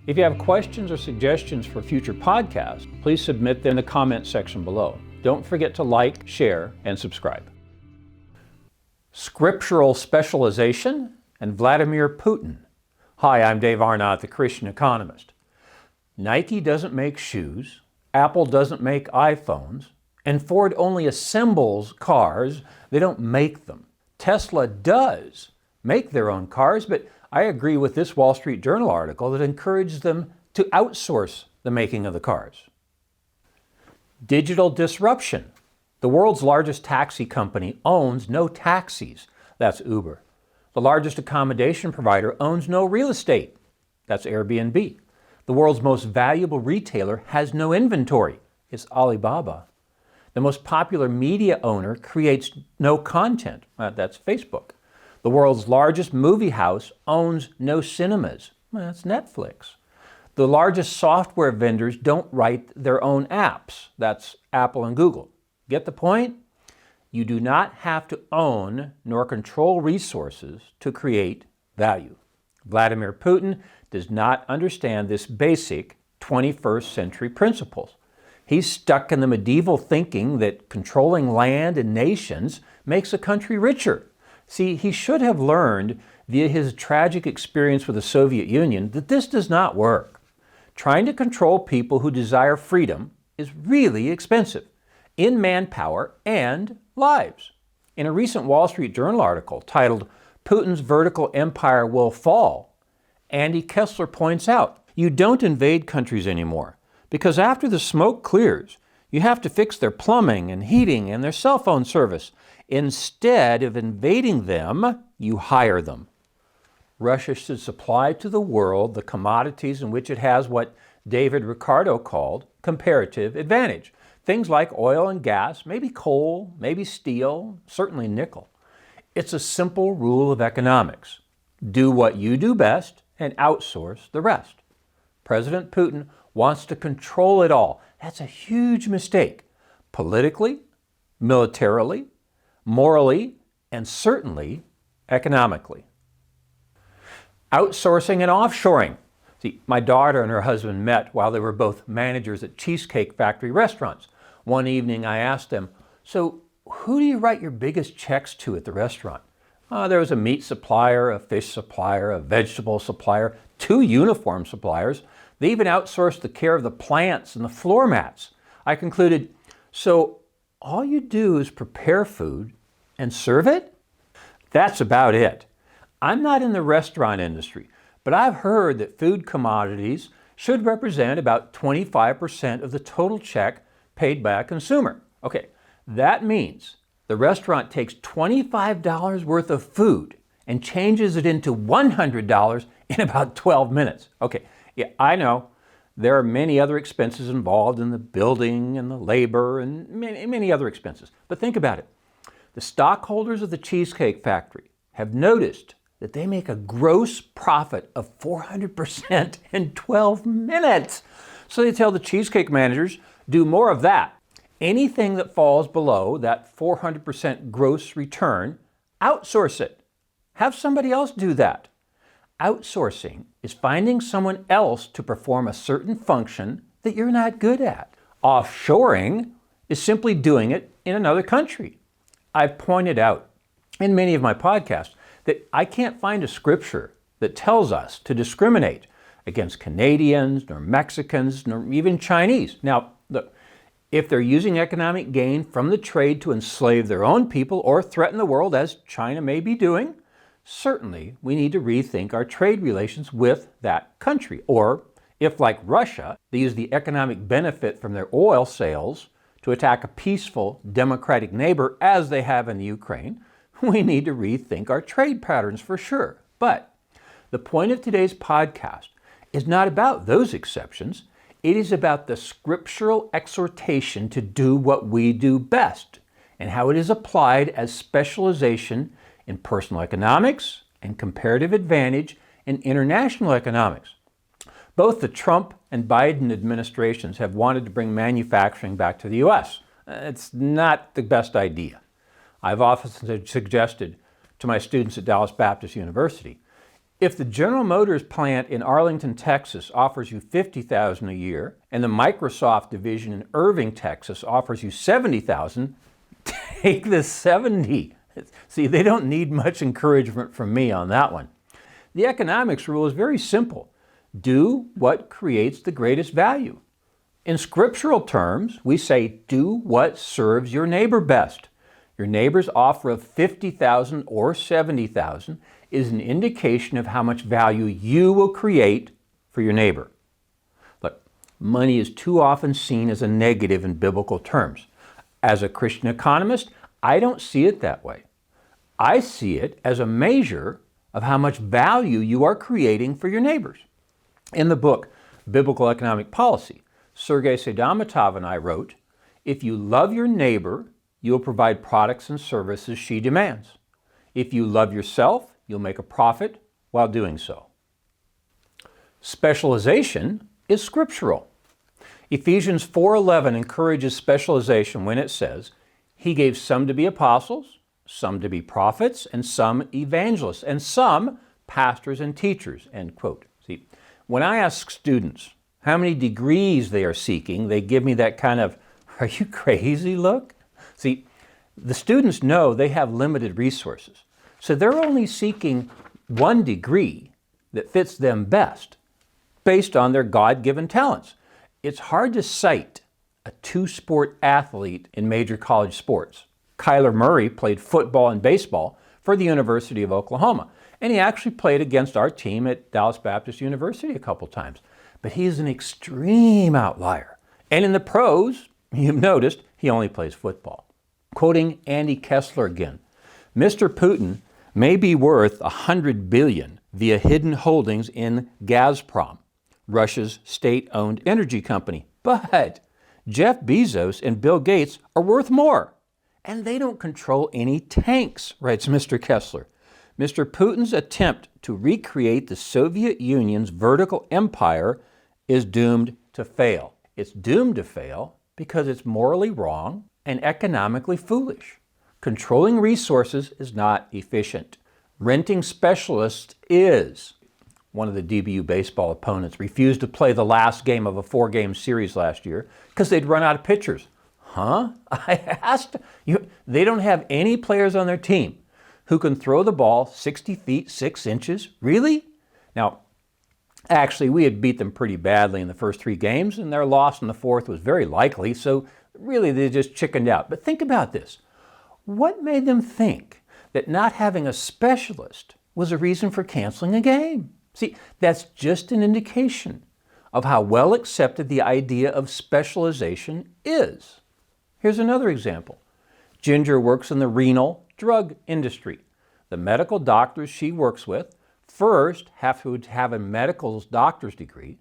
If you have questions or suggestions for future podcasts, please submit them in the comment section below. Don't forget to like, share, and subscribe. Scriptural Specialization and Vladimir Putin. Hi, I'm Dave Arnott, the Christian Economist. Nike doesn't make shoes, Apple doesn't make iPhones, and Ford only assembles cars, they don't make them. Tesla does make their own cars, but I agree with this Wall Street Journal article that encourages them to outsource the making of the cars. Digital disruption. The world's largest taxi company owns no taxis. That's Uber. The largest accommodation provider owns no real estate. That's Airbnb. The world's most valuable retailer has no inventory. It's Alibaba. The most popular media owner creates no content. That's Facebook. The world's largest movie house owns no cinemas. That's Netflix. The largest software vendors don't write their own apps. That's Apple and Google. Get the point? You do not have to own nor control resources to create value. Vladimir Putin does not understand this basic 21st century principles. He's stuck in the medieval thinking that controlling land and nations makes a country richer. See, he should have learned via his tragic experience with the Soviet Union that this does not work. Trying to control people who desire freedom is really expensive in manpower and lives. In a recent Wall Street Journal article titled, "Putin's Vertical Empire Will Fall," Andy Kessler points out, you don't invade countries anymore because after the smoke clears, you have to fix their plumbing and heating and their cell phone service. Instead of invading them, you hire them. Russia should supply to the world the commodities in which it has what David Ricardo called comparative advantage. Things like oil and gas, maybe coal, maybe steel, certainly nickel. It's a simple rule of economics. Do what you do best and outsource the rest. President Putin wants to control it all. That's a huge mistake. Politically, militarily, morally, and certainly economically. Outsourcing and offshoring. See, my daughter and her husband met while they were both managers at Cheesecake Factory restaurants. One evening I asked them, so who do you write your biggest checks to at the restaurant? There was a meat supplier, a fish supplier, a vegetable supplier, 2 uniform suppliers. They even outsourced the care of the plants and the floor mats. I concluded, so all you do is prepare food and serve it? That's about it. I'm not in the restaurant industry, but I've heard that food commodities should represent about 25% of the total check paid by a consumer. Okay, that means the restaurant takes $25 worth of food and changes it into $100 in about 12 minutes. Okay, yeah, I know. There are many other expenses involved in the building and the labor and many other expenses. But think about it. The stockholders of the Cheesecake Factory have noticed that they make a gross profit of 400% in 12 minutes. So they tell the cheesecake managers, do more of that. Anything that falls below that 400% gross return, outsource it. Have somebody else do that. Outsourcing is finding someone else to perform a certain function that you're not good at. Offshoring is simply doing it in another country. I've pointed out in many of my podcasts that I can't find a scripture that tells us to discriminate against Canadians, nor Mexicans, nor even Chinese. Now, look, if they're using economic gain from the trade to enslave their own people or threaten the world, as China may be doing, certainly we need to rethink our trade relations with that country. Or if, like Russia, they use the economic benefit from their oil sales to attack a peaceful, democratic neighbor, as they have in the Ukraine, we need to rethink our trade patterns for sure. But the point of today's podcast is not about those exceptions. It is about the scriptural exhortation to do what we do best and how it is applied as specialization in personal economics and comparative advantage in international economics. Both the Trump and Biden administrations have wanted to bring manufacturing back to the U.S. It's not the best idea. I've often suggested to my students at Dallas Baptist University, If the General Motors plant in Arlington, Texas offers you $50,000 a year and the Microsoft division in Irving, Texas offers you $70,000, take the 70. See, they don't need much encouragement from me on that one. The economics rule is very simple. Do what creates the greatest value. In scriptural terms, we say do what serves your neighbor best. Your neighbor's offer of $50,000 or $70,000 is an indication of how much value you will create for your neighbor. Look, money is too often seen as a negative in biblical terms. As a Christian economist, I don't see it that way. I see it as a measure of how much value you are creating for your neighbors. In the book, Biblical Economic Policy, Sergei Sedamatov and I wrote, "If you love your neighbor, you'll provide products and services she demands. If you love yourself, you'll make a profit while doing so." Specialization is scriptural. Ephesians 4:11 encourages specialization when it says, "He gave some to be apostles, some to be prophets, and some evangelists, and some pastors and teachers," end quote. See, when I ask students how many degrees they are seeking, they give me that kind of, "Are you crazy?" look. See, the students know they have limited resources, so they're only seeking one degree that fits them best based on their God-given talents. It's hard to cite a two-sport athlete in major college sports. Kyler Murray played football and baseball for the University of Oklahoma, and he actually played against our team at Dallas Baptist University a couple times. But he's an extreme outlier. And in the pros, you've noticed, he only plays football. Quoting Andy Kessler again, "Mr. Putin may be worth $100 billion via hidden holdings in Gazprom, Russia's state-owned energy company. But Jeff Bezos and Bill Gates are worth more. And they don't control any tanks," writes Mr. Kessler. Mr. Putin's attempt to recreate the Soviet Union's vertical empire is doomed to fail. It's doomed to fail because it's morally wrong and economically foolish. Controlling resources is not efficient. Renting specialists is. One of the DBU baseball opponents refused to play the last game of a 4-game series last year because they'd run out of pitchers. Huh? I asked. They don't have any players on their team who can throw the ball 60 feet, 6 inches? Really? Now, actually, we had beat them pretty badly in the first 3 games, and their loss in the 4th was very likely, so really they just chickened out. But think about this. What made them think that not having a specialist was a reason for canceling a game? See, that's just an indication of how well accepted the idea of specialization is. Here's another example. Ginger works in the renal drug industry. The medical doctors she works with first have to have a medical doctor's degree.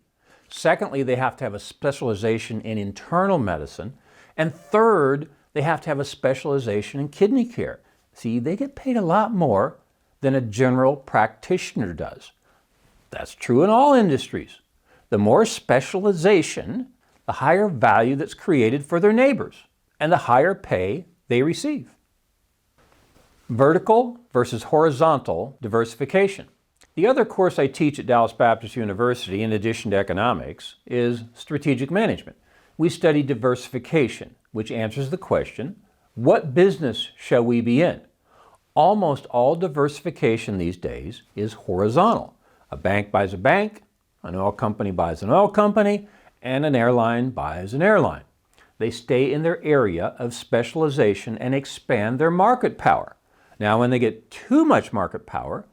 Secondly, they have to have a specialization in internal medicine. And third, they have to have a specialization in kidney care. See, they get paid a lot more than a general practitioner does. That's true in all industries. The more specialization, the higher value that's created for their neighbors, and the higher pay they receive. Vertical versus horizontal diversification. The other course I teach at Dallas Baptist University, in addition to economics, is strategic management. We study diversification, which answers the question, what business shall we be in? Almost all diversification these days is horizontal. A bank buys a bank, an oil company buys an oil company, and an airline buys an airline. They stay in their area of specialization and expand their market power. Now, when they get too much market power,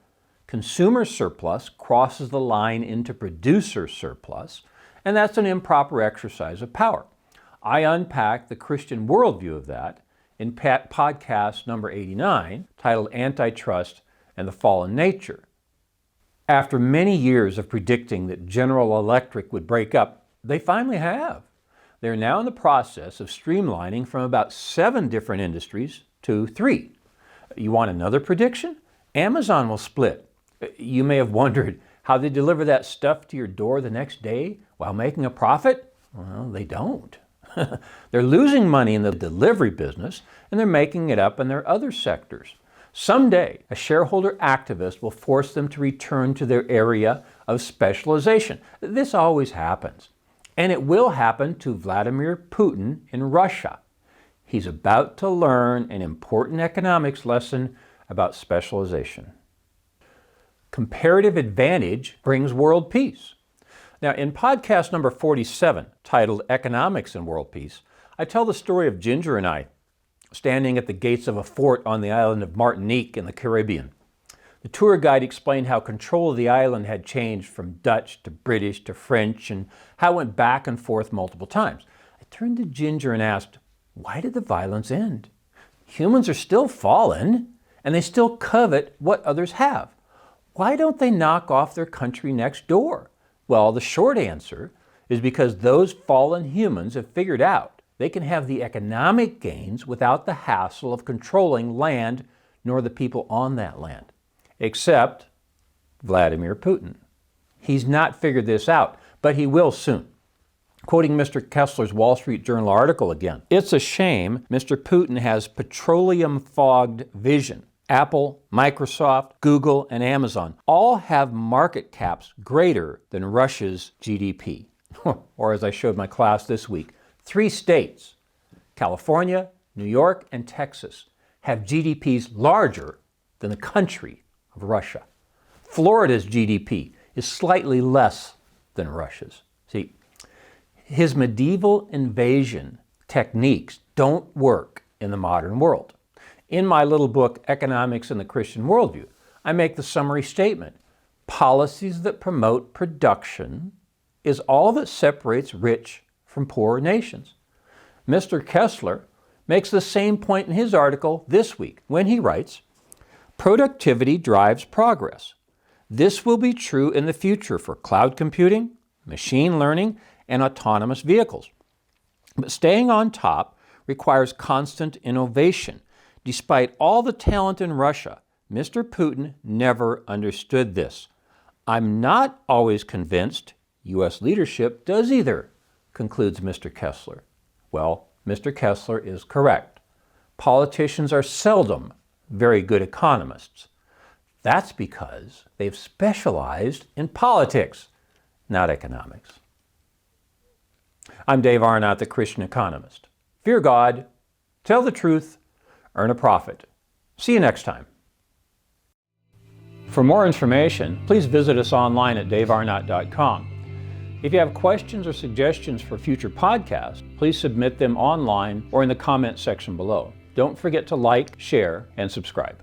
consumer surplus crosses the line into producer surplus, and that's an improper exercise of power. I unpack the Christian worldview of that in podcast number 89, titled Antitrust and the Fallen Nature. After many years of predicting that General Electric would break up, they finally have. They're now in the process of streamlining from about 7 different industries to 3. You want another prediction? Amazon will split. You may have wondered how they deliver that stuff to your door the next day while making a profit. Well, they don't. They're losing money in the delivery business, and they're making it up in their other sectors. Someday, a shareholder activist will force them to return to their area of specialization. This always happens. And it will happen to Vladimir Putin in Russia. He's about to learn an important economics lesson about specialization. Comparative Advantage brings world peace. Now, in podcast number 47, titled Economics and World Peace, I tell the story of Ginger and I standing at the gates of a fort on the island of Martinique in the Caribbean. The tour guide explained how control of the island had changed from Dutch to British to French and how it went back and forth multiple times. I turned to Ginger and asked, why did the violence end? Humans are still fallen and they still covet what others have. Why don't they knock off their country next door? Well, the short answer is because those fallen humans have figured out they can have the economic gains without the hassle of controlling land nor the people on that land. Except Vladimir Putin. He's not figured this out, but he will soon. Quoting Mr. Kessler's Wall Street Journal article again, it's a shame Mr. Putin has petroleum-fogged vision. Apple, Microsoft, Google, and Amazon all have market caps greater than Russia's GDP. Or as I showed my class this week, 3 states, California, New York, and Texas, have GDPs larger than the country of Russia. Florida's GDP is slightly less than Russia's. See, his medieval invasion techniques don't work in the modern world. In my little book, Economics and the Christian Worldview, I make the summary statement: policies that promote production is all that separates rich from poor nations. Mr. Kessler makes the same point in his article this week when he writes, productivity drives progress. This will be true in the future for cloud computing, machine learning, and autonomous vehicles. But staying on top requires constant innovation. Despite all the talent in Russia, Mr. Putin never understood this. I'm not always convinced U.S. leadership does either, concludes Mr. Kessler. Well, Mr. Kessler is correct. Politicians are seldom very good economists. That's because they've specialized in politics, not economics. I'm Dave Arnott, the Christian Economist. Fear God, tell the truth, earn a profit. See you next time. For more information, please visit us online at davearnott.com. If you have questions or suggestions for future podcasts, please submit them online or in the comments section below. Don't forget to like, share, and subscribe.